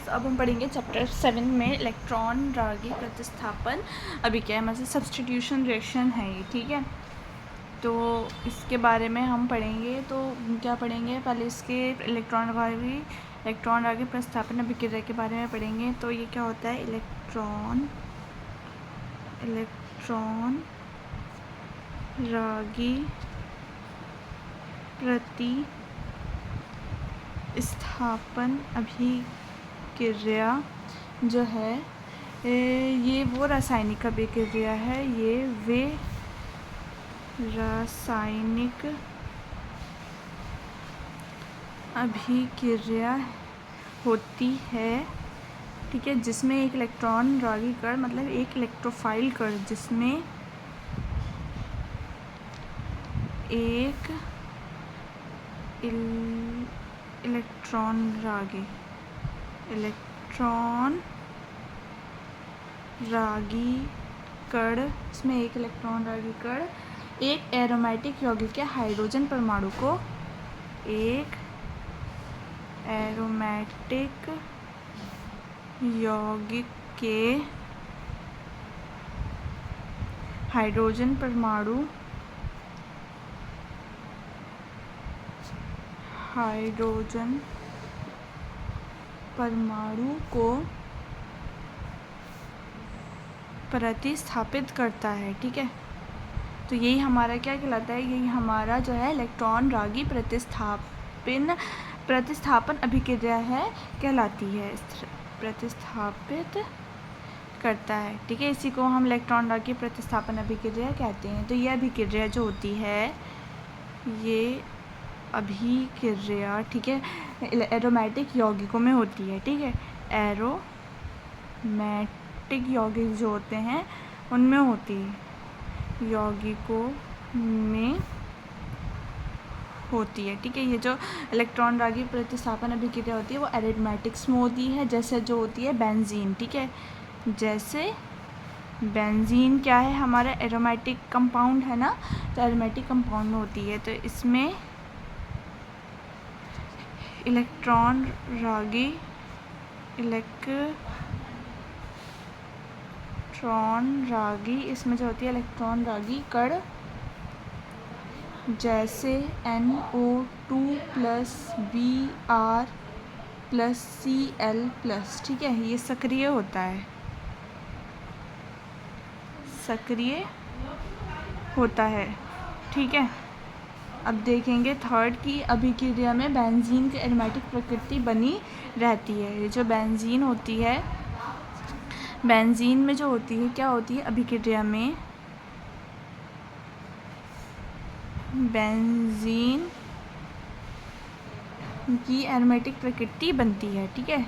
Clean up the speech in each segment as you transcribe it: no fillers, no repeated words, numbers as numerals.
Class. अब हम पढ़ेंगे चैप्टर 7 में इलेक्ट्रॉन रागी प्रतिस्थापन अभिक्रिया, मतलब सब्स्टिट्यूशन रिएक्शन है ये, ठीक है। तो इसके बारे में हम पढ़ेंगे। तो क्या पढ़ेंगे, पहले इसके इलेक्ट्रॉन रागी प्रतिस्थापन अभिक्रिया के बारे में पढ़ेंगे। तो ये क्या होता है, इलेक्ट्रॉन रागी प्रतिस्थापन अभिक्रिया जो है ये वो रासायनिक अभिक्रिया है, ये वे रासायनिक अभिक्रिया होती है, ठीक है, जिसमें एक इलेक्ट्रॉन रागी कण, मतलब एक इलेक्ट्रोफाइल कण, जिसमें एक इलेक्ट्रॉन रागी कण, इसमें एक इलेक्ट्रॉन रागी कण एक एरोमेटिक यौगिक के हाइड्रोजन परमाणु को एक एरोमेटिक यौगिक के हाइड्रोजन परमाणु को प्रतिस्थापित करता है, ठीक है। तो यही हमारा क्या कहलाता है, यही हमारा जो है इलेक्ट्रॉन रागी प्रतिस्थापन अभिक्रिया है कहलाती है, प्रतिस्थापित करता है, ठीक है। इसी को हम इलेक्ट्रॉन रागी प्रतिस्थापन अभिक्रिया कहते हैं। तो ये अभिक्रिया जो होती है, ये अभिक्रिया, ठीक है, एरोमेटिक यौगिकों में होती है, ठीक है। एरोमेटिक यौगिक जो होते हैं उनमें होती है, यौगिकों में होती है, ठीक है। ये जो इलेक्ट्रॉन रागी प्रतिस्थापन अभिक्रिया होती है वो एरोमेटिक्स में होती है, जैसे जो होती है बेंजीन, ठीक है। जैसे बेंजीन क्या है, हमारा एरोमेटिक कंपाउंड है ना, तो एरोमेटिक कंपाउंड में होती है। तो इसमें इलेक्ट्रॉन रागी इसमें जो होती है इलेक्ट्रॉन रागी कण, जैसे NO2+Br+Cl+, ठीक है, ये सक्रिय होता है, ठीक है। अब देखेंगे थर्ड की अभिक्रिया में बेंजीन की एरोमेटिक प्रकृति बनी रहती है। ये जो बेंजीन होती है, बेंजीन में जो होती है, क्या होती है, अभिक्रिया में बेंजीन की एरोमेटिक प्रकृति बनती है, ठीक है।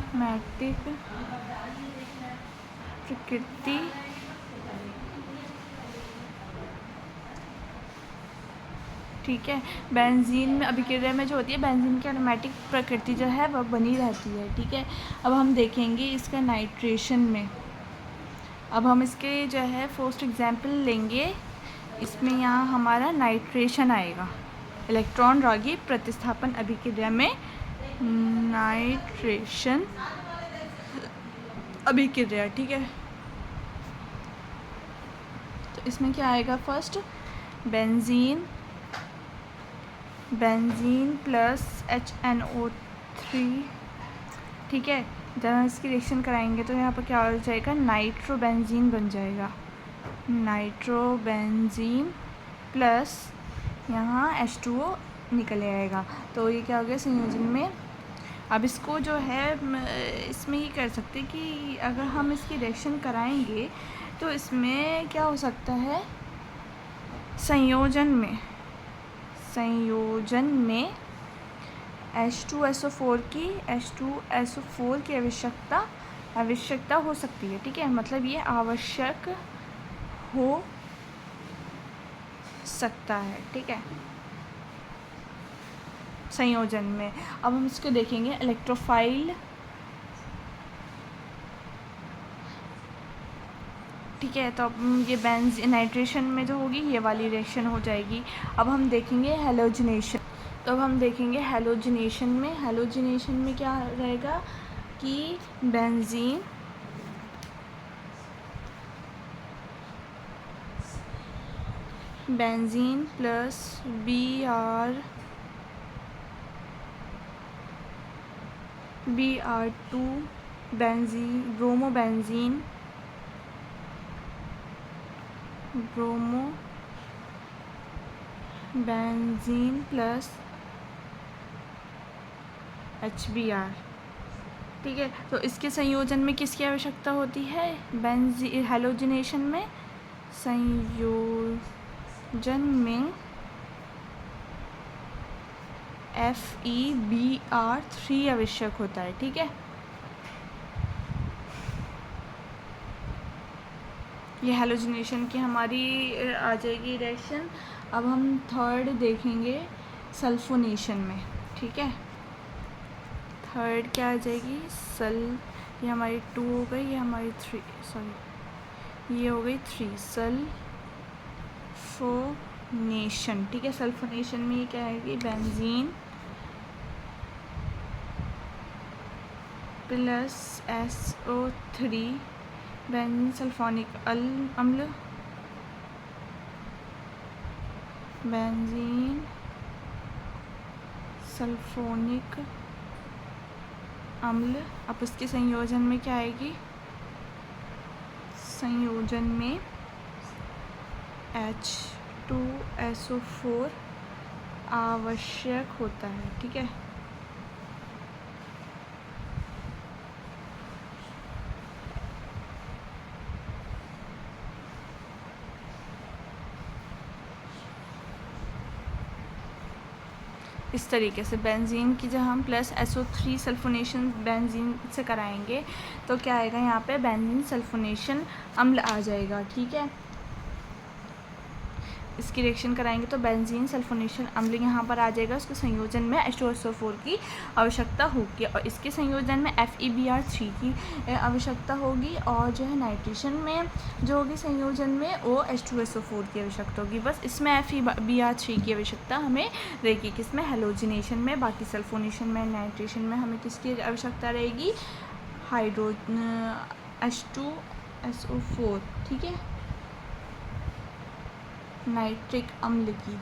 एरोमेटिक प्रकृति, ठीक है। बेंजीन में अभिक्रिया में जो होती है, बेंजीन की एरोमेटिक प्रकृति जो है वह बनी रहती है, ठीक है। अब हम देखेंगे इसका नाइट्रेशन में। अब हम इसके जो है फर्स्ट एग्जांपल लेंगे, इसमें यहाँ हमारा नाइट्रेशन आएगा, इलेक्ट्रॉन रागी प्रतिस्थापन अभिक्रिया में नाइट्रेशन अभिक्रिया, ठीक है। तो इसमें क्या आएगा, फर्स्ट बेंजीन प्लस HNO3, ठीक है। जब हम इसकी रिएक्शन कराएंगे तो यहाँ पर क्या हो जाएगा, नाइट्रोबेंजीन बन जाएगा, नाइट्रोबेंजीन प्लस यहाँ H2O निकल आएगा। तो ये क्या हो गया संयोजन में। अब इसको जो है इसमें ये कर सकते हैं कि अगर हम इसकी रिएक्शन कराएंगे तो इसमें क्या हो सकता है, संयोजन में H2SO4 की आवश्यकता हो सकती है, ठीक है। मतलब ये आवश्यक हो सकता है, ठीक है, संयोजन में। अब हम इसको देखेंगे, इलेक्ट्रोफाइल ठीक है। तो अब ये नाइट्रेशन में जो होगी ये वाली रिएक्शन हो जाएगी। अब हम देखेंगे हैलोजिनेशन। तो अब हम देखेंगे हैलोजिनेशन में क्या रहेगा कि benzene plus Br2 bromobenzene plus HBr। ठीक है। तो इसके संयोजन में किसकी आवश्यकता होती है? हैलोजिनेशन में संयोजन में FeBr3 आवश्यक होता है। ठीक है। ये हैलोजिनेशन की हमारी आ जाएगी रिएक्शन। अब हम थर्ड देखेंगे सल्फोनेशन में। ठीक है। थर्ड क्या आ जाएगी? ये हमारी 2 हो गई, ये हमारी 3, सॉरी ये हो गई 3, सल्फोनेशन। ठीक है। सल्फोनेशन में ये क्या आएगी? Benzene plus SO3 benzene sulphonic अम्ल, बेंजीन सल्फोनिक अम्ल। अब उसके संयोजन में क्या आएगी? संयोजन में H2SO4 आवश्यक होता है। ठीक है। इस तरीके से बेंजीन की जब हम प्लस SO3 सल्फोनेशन बेंजीन से कराएंगे तो क्या आएगा? यहाँ पे बेंजीन सल्फोनेशन अम्ल आ जाएगा। ठीक है। इसकी रिएक्शन कराएंगे तो बेंजीन सल्फोनेशन अम्ल यहाँ पर आ जाएगा। उसके संयोजन में H2SO4 की आवश्यकता होगी और इसके संयोजन में FeBr3 की आवश्यकता होगी और जो है नाइट्रेशन में जो होगी संयोजन में वो H2SO4 की आवश्यकता होगी। बस इसमें FeBr3 की आवश्यकता हमें रहेगी। किसमें? हैलोजिनेशन में। बाकी सल्फोनेशन में, नाइट्रेशन में हमें किसकी आवश्यकता रहेगी? H2SO4। ठीक है। नाइट्रिक अम्ल की।